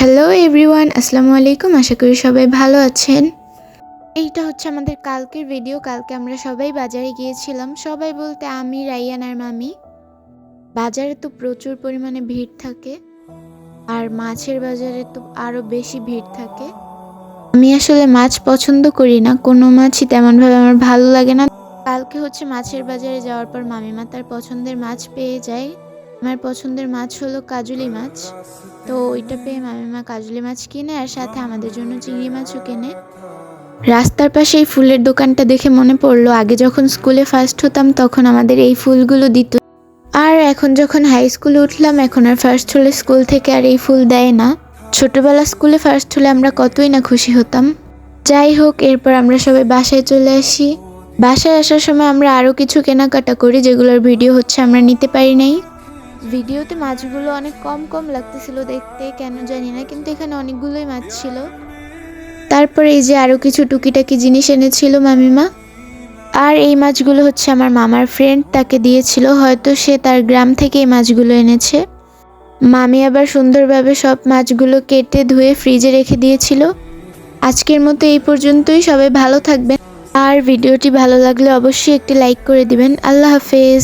Hello everyone, আসসালামু আলাইকুম। আশা করি সবাই ভালো আছেন। এইটা হচ্ছে আমাদের কালকের ভিডিও। কালকে আমরা সবাই বাজারে গিয়েছিলাম, সবাই বলতে আমি, রাইয়ান আর মামি। বাজারে তো প্রচুর পরিমাণে ভিড় থাকে, আর মাছের বাজারে তো আরও বেশি ভিড় থাকে। আমি আসলে মাছ পছন্দ করি না, কোনো মাছই তেমনভাবে আমার ভালো লাগে না। কালকে হচ্ছে মাছের বাজারে যাওয়ার পর মামিমা তার পছন্দের মাছ পেয়ে যায়। আমার পছন্দের মাছ হলো কাজুলি মাছ, তো ওইটা পেয়ে মামিমা কাজুলি মাছ কিনে আর সাথে আমাদের জন্য চিংড়ি মাছও কেনে। রাস্তার পাশে এই ফুলের দোকানটা দেখে মনে পড়লো, আগে যখন স্কুলে ফার্স্ট হতাম তখন আমাদের এই ফুলগুলো দিত, আর এখন যখন হাই স্কুলে উঠলাম এখন আর ফার্স্ট হলে স্কুল থেকে আর এই ফুল দেয় না। ছোটবেলা স্কুলে ফার্স্ট হলে আমরা কতই না খুশি হতাম। যাই হোক, এরপর আমরা সবাই বাসায় চলে আসি। বাসায় আসার সময় আমরা আরও কিছু কেনাকাটা করি, যেগুলোর ভিডিও হচ্ছে আমরা নিতে পারি নাই। ভিডিওতে মাছগুলো অনেক কম কম লাগতেছিল দেখতে, কেন জানি না, কিন্তু এখানে অনেকগুলোই মাছ ছিল। তারপরে এই যে আরও কিছু টুকিটাকি জিনিস এনেছিল মামিমা। আর এই মাছগুলো হচ্ছে আমার মামার ফ্রেন্ড তাকে দিয়েছিল, হয়তো সে তার গ্রাম থেকে এই মাছগুলো এনেছে। মামি আবার সুন্দরভাবে সব মাছগুলো কেটে ধুয়ে ফ্রিজে রেখে দিয়েছিল। আজকের মতো এই পর্যন্তই, সবাই ভালো থাকবেন। আর ভিডিওটি ভালো লাগলে অবশ্যই একটি লাইক করে দিবেন। আল্লাহ হাফেজ।